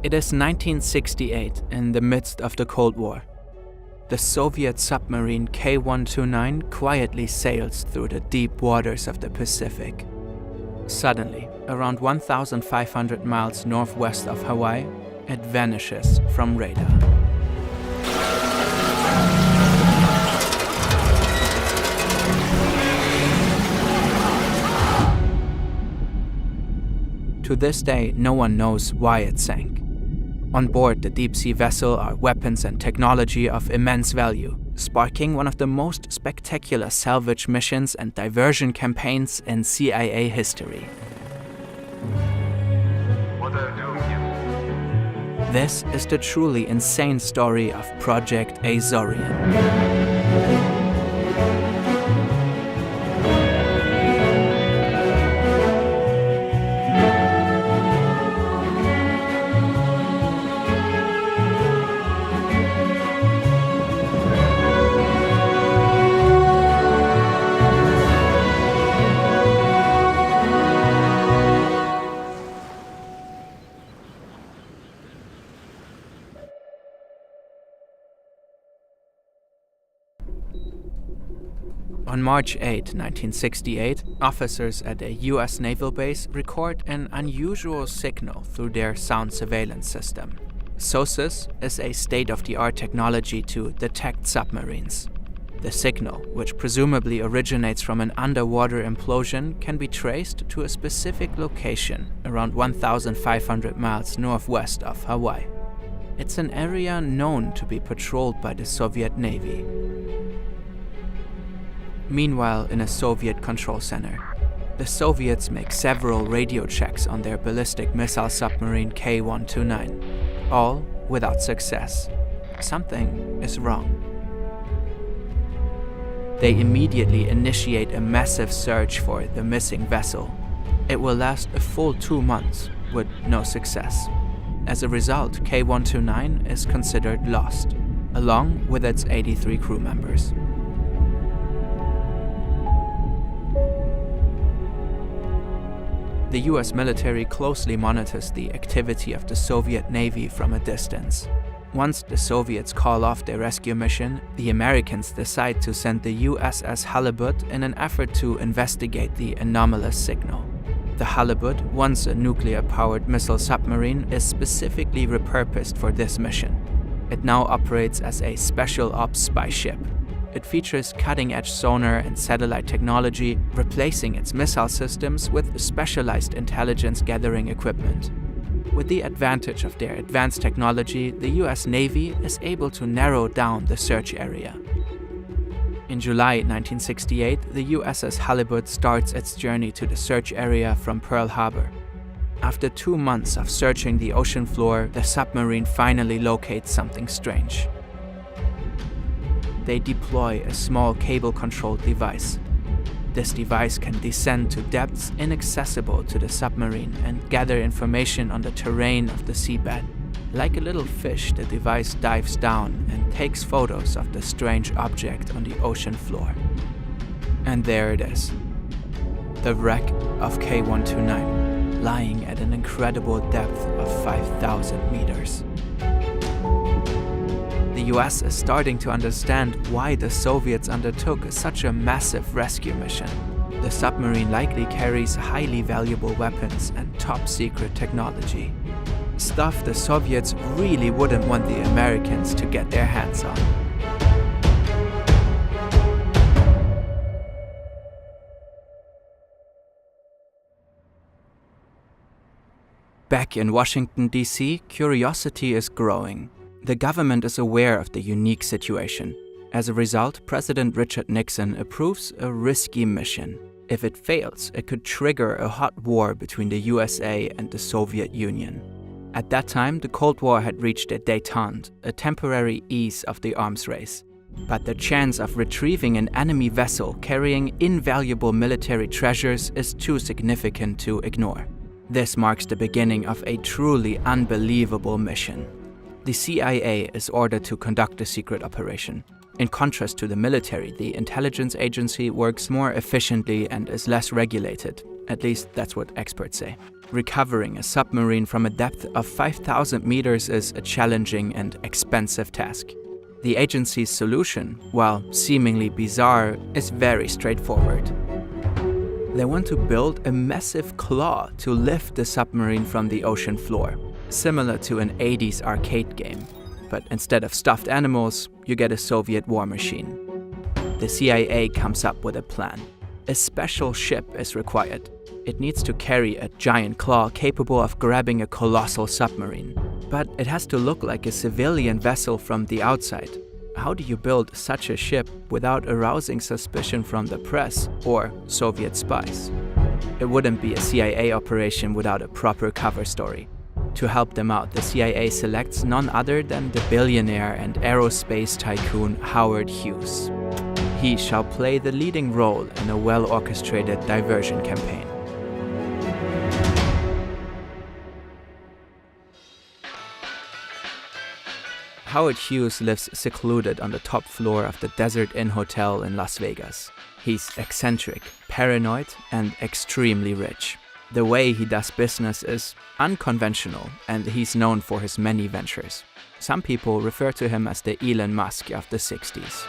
It is 1968, in the midst of the Cold War. The Soviet submarine K-129 quietly sails through the deep waters of the Pacific. Suddenly, around 1,500 miles northwest of Hawaii, it vanishes from radar. To this day, no one knows why it sank. On board the deep-sea vessel are weapons and technology of immense value, sparking one of the most spectacular salvage missions and diversion campaigns in CIA history. What are you doing here? This is the truly insane story of Project Azorian. On March 8, 1968, officers at a US naval base record an unusual signal through their sound surveillance system. SOSUS is a state-of-the-art technology to detect submarines. The signal, which presumably originates from an underwater implosion, can be traced to a specific location around 1,500 miles northwest of Hawaii. It's an area known to be patrolled by the Soviet Navy. Meanwhile, in a Soviet control center, the Soviets make several radio checks on their ballistic missile submarine K-129, all without success. Something is wrong. They immediately initiate a massive search for the missing vessel. It will last a full 2 months with no success. As a result, K-129 is considered lost, along with its 83 crew members. The US military closely monitors the activity of the Soviet Navy from a distance. Once the Soviets call off their rescue mission, the Americans decide to send the USS Halibut in an effort to investigate the anomalous signal. The Halibut, once a nuclear-powered missile submarine, is specifically repurposed for this mission. It now operates as a special ops spy ship. It features cutting-edge sonar and satellite technology, replacing its missile systems with specialized intelligence-gathering equipment. With the advantage of their advanced technology, the US Navy is able to narrow down the search area. In July 1968, the USS Halibut starts its journey to the search area from Pearl Harbor. After 2 months of searching the ocean floor, the submarine finally locates something strange. They deploy a small cable-controlled device. This device can descend to depths inaccessible to the submarine and gather information on the terrain of the seabed. Like a little fish, the device dives down and takes photos of the strange object on the ocean floor. And there it is. The wreck of K-129, lying at an incredible depth of 5,000 meters. The US is starting to understand why the Soviets undertook such a massive rescue mission. The submarine likely carries highly valuable weapons and top-secret technology. Stuff the Soviets really wouldn't want the Americans to get their hands on. Back in Washington, D.C., curiosity is growing. The government is aware of the unique situation. As a result, President Richard Nixon approves a risky mission. If it fails, it could trigger a hot war between the USA and the Soviet Union. At that time, the Cold War had reached a détente, a temporary ease of the arms race. But the chance of retrieving an enemy vessel carrying invaluable military treasures is too significant to ignore. This marks the beginning of a truly unbelievable mission. The CIA is ordered to conduct a secret operation. In contrast to the military, the intelligence agency works more efficiently and is less regulated. At least that's what experts say. Recovering a submarine from a depth of 5,000 meters is a challenging and expensive task. The agency's solution, while seemingly bizarre, is very straightforward. They want to build a massive claw to lift the submarine from the ocean floor, similar to an 80s arcade game. But instead of stuffed animals, you get a Soviet war machine. The CIA comes up with a plan. A special ship is required. It needs to carry a giant claw capable of grabbing a colossal submarine. But it has to look like a civilian vessel from the outside. How do you build such a ship without arousing suspicion from the press or Soviet spies? It wouldn't be a CIA operation without a proper cover story. To help them out, the CIA selects none other than the billionaire and aerospace tycoon Howard Hughes. He shall play the leading role in a well-orchestrated diversion campaign. Howard Hughes lives secluded on the top floor of the Desert Inn Hotel in Las Vegas. He's eccentric, paranoid, and extremely rich. The way he does business is unconventional, and he's known for his many ventures. Some people refer to him as the Elon Musk of the 60s.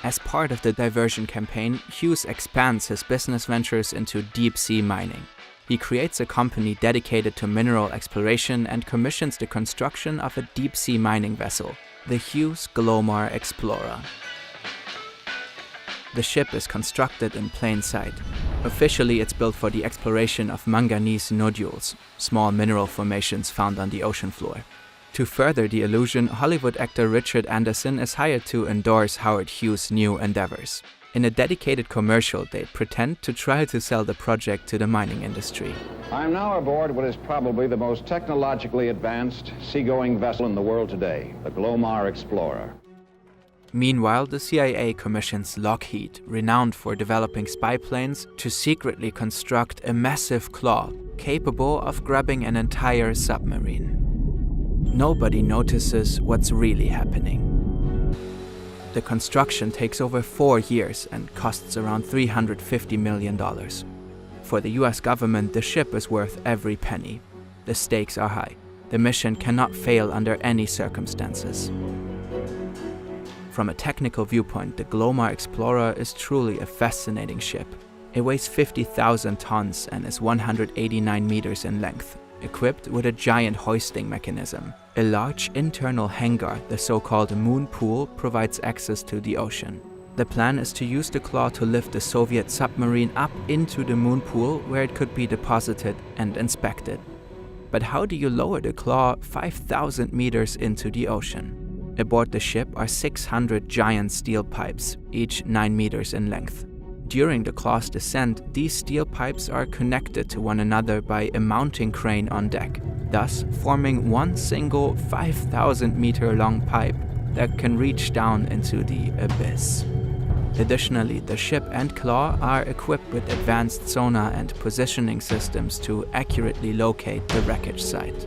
As part of the diversion campaign, Hughes expands his business ventures into deep-sea mining. He creates a company dedicated to mineral exploration and commissions the construction of a deep-sea mining vessel, the Hughes Glomar Explorer. The ship is constructed in plain sight. Officially, it's built for the exploration of manganese nodules, small mineral formations found on the ocean floor. To further the illusion, Hollywood actor Richard Anderson is hired to endorse Howard Hughes' new endeavors. In a dedicated commercial, they pretend to try to sell the project to the mining industry. I am now aboard what is probably the most technologically advanced seagoing vessel in the world today, the Glomar Explorer. Meanwhile, the CIA commissions Lockheed, renowned for developing spy planes, to secretly construct a massive claw capable of grabbing an entire submarine. Nobody notices what's really happening. The construction takes over 4 years and costs around $350 million. For the US government, the ship is worth every penny. The stakes are high. The mission cannot fail under any circumstances. From a technical viewpoint, the Glomar Explorer is truly a fascinating ship. It weighs 50,000 tons and is 189 meters in length, equipped with a giant hoisting mechanism. A large internal hangar, the so-called moon pool, provides access to the ocean. The plan is to use the claw to lift the Soviet submarine up into the moon pool where it could be deposited and inspected. But how do you lower the claw 5,000 meters into the ocean? Aboard the ship are 600 giant steel pipes, each 9 meters in length. During the claw's descent, these steel pipes are connected to one another by a mounting crane on deck, thus forming one single 5,000-meter-long pipe that can reach down into the abyss. Additionally, the ship and claw are equipped with advanced sonar and positioning systems to accurately locate the wreckage site.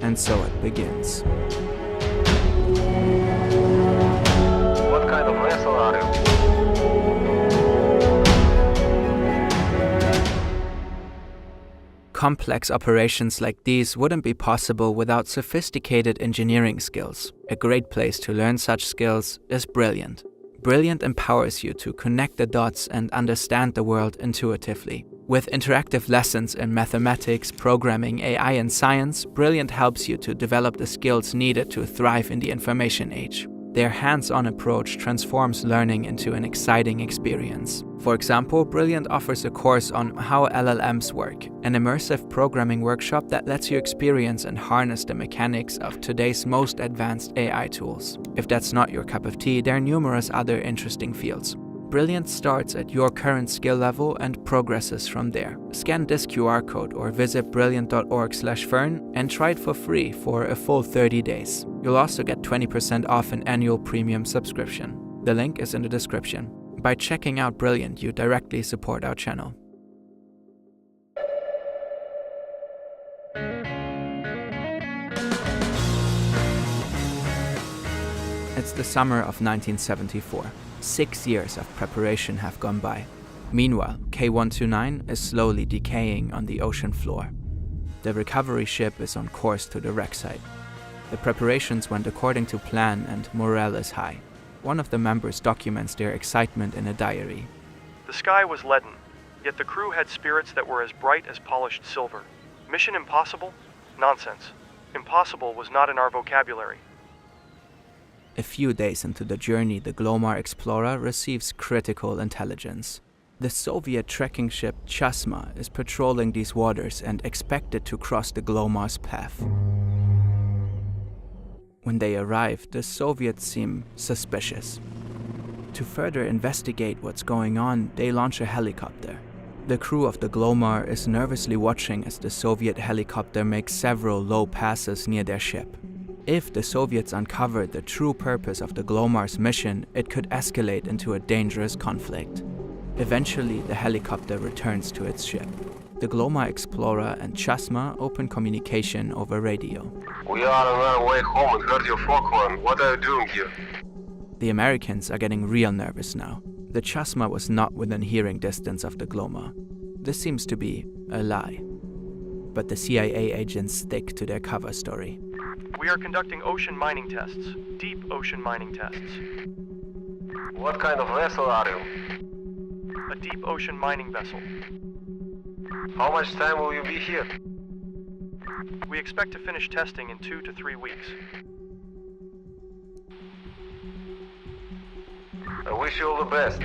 And so it begins. What kind of vessel are you? Complex operations like these wouldn't be possible without sophisticated engineering skills. A great place to learn such skills is Brilliant. Brilliant empowers you to connect the dots and understand the world intuitively. With interactive lessons in mathematics, programming, AI, and science, Brilliant helps you to develop the skills needed to thrive in the information age. Their hands-on approach transforms learning into an exciting experience. For example, Brilliant offers a course on how LLMs work, an immersive programming workshop that lets you experience and harness the mechanics of today's most advanced AI tools. If that's not your cup of tea, there are numerous other interesting fields. Brilliant starts at your current skill level and progresses from there. Scan this QR code or visit brilliant.org/fern and try it for free for a full 30 days. You'll also get 20% off an annual premium subscription. The link is in the description. By checking out Brilliant, you directly support our channel. It's the summer of 1974. 6 years of preparation have gone by. Meanwhile, K-129 is slowly decaying on the ocean floor. The recovery ship is on course to the wreck site. The preparations went according to plan and morale is high. One of the members documents their excitement in a diary. The sky was leaden, yet the crew had spirits that were as bright as polished silver. Mission impossible? Nonsense. Impossible was not in our vocabulary. A few days into the journey, the Glomar Explorer receives critical intelligence. The Soviet trekking ship Chasma is patrolling these waters and expected to cross the Glomar's path. When they arrive, the Soviets seem suspicious. To further investigate what's going on, they launch a helicopter. The crew of the Glomar is nervously watching as the Soviet helicopter makes several low passes near their ship. If the Soviets uncover the true purpose of the Glomar's mission, it could escalate into a dangerous conflict. Eventually, the helicopter returns to its ship. The Glomar Explorer and Chasma open communication over radio. We are on our way home and heard your foghorn. What are you doing here? The Americans are getting real nervous now. The Chasma was not within hearing distance of the Glomar. This seems to be a lie. But the CIA agents stick to their cover story. We are conducting ocean mining tests. Deep ocean mining tests. What kind of vessel are you? A deep ocean mining vessel. How much time will you be here? We expect to finish testing in 2 to 3 weeks. I wish you all the best.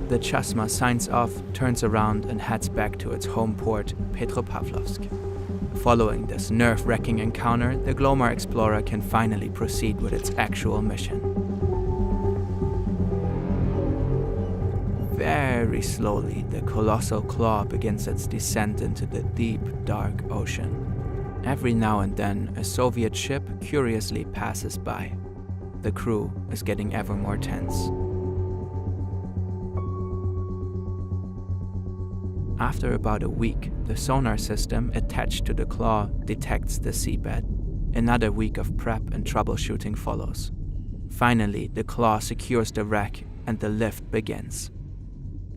The Chasma signs off, turns around and heads back to its home port, Petropavlovsk. Following this nerve-wracking encounter, the Glomar Explorer can finally proceed with its actual mission. Very slowly, the colossal claw begins its descent into the deep, dark ocean. Every now and then, a Soviet ship curiously passes by. The crew is getting ever more tense. After about a week, the sonar system attached to the claw detects the seabed. Another week of prep and troubleshooting follows. Finally, the claw secures the wreck and the lift begins.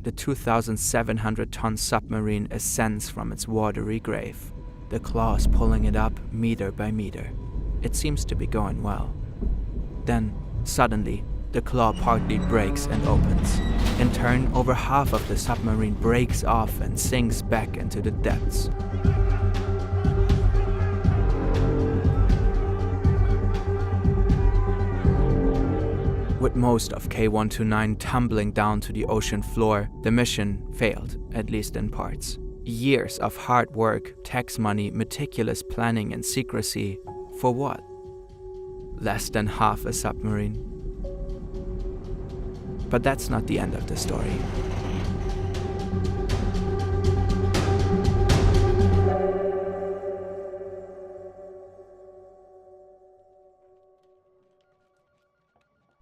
The 2,700-ton submarine ascends from its watery grave. The claw is pulling it up meter by meter. It seems to be going well. Then, suddenly, the claw partly breaks and opens. In turn, over half of the submarine breaks off and sinks back into the depths. With most of K-129 tumbling down to the ocean floor, the mission failed, at least in parts. Years of hard work, tax money, meticulous planning and secrecy, for what? Less than half a submarine. But that's not the end of the story.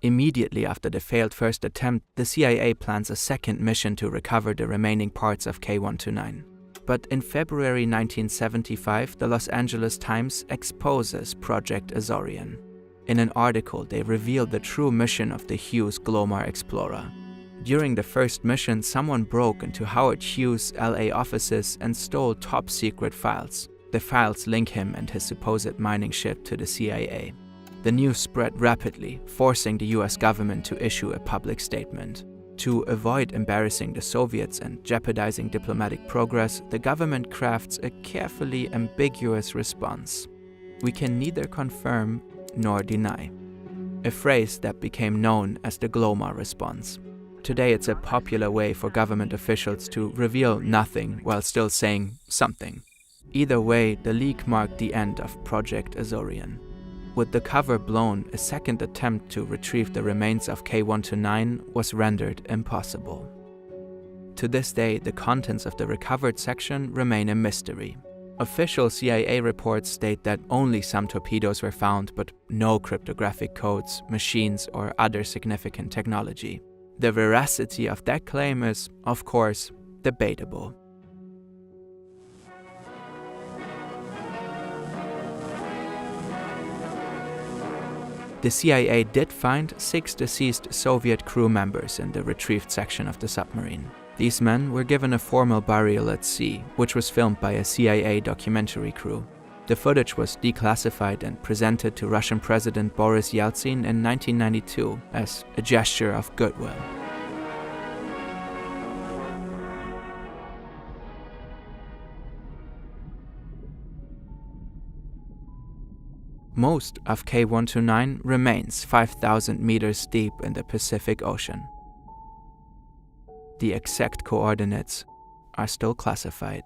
Immediately after the failed first attempt, the CIA plans a second mission to recover the remaining parts of K-129. But in February 1975, the Los Angeles Times exposes Project Azorian. In an article, they reveal the true mission of the Hughes Glomar Explorer. During the first mission, someone broke into Howard Hughes' LA offices and stole top-secret files. The files link him and his supposed mining ship to the CIA. The news spread rapidly, forcing the US government to issue a public statement. To avoid embarrassing the Soviets and jeopardizing diplomatic progress, the government crafts a carefully ambiguous response. We can neither confirm nor deny. A phrase that became known as the Glomar response. Today it's a popular way for government officials to reveal nothing while still saying something. Either way, the leak marked the end of Project Azorian. With the cover blown, a second attempt to retrieve the remains of K-129 was rendered impossible. To this day, the contents of the recovered section remain a mystery. Official CIA reports state that only some torpedoes were found, but no cryptographic codes, machines, or other significant technology. The veracity of that claim is, of course, debatable. The CIA did find 6 deceased Soviet crew members in the retrieved section of the submarine. These men were given a formal burial at sea, which was filmed by a CIA documentary crew. The footage was declassified and presented to Russian President Boris Yeltsin in 1992 as a gesture of goodwill. Most of K129 remains 5,000 meters deep in the Pacific Ocean. The exact coordinates are still classified.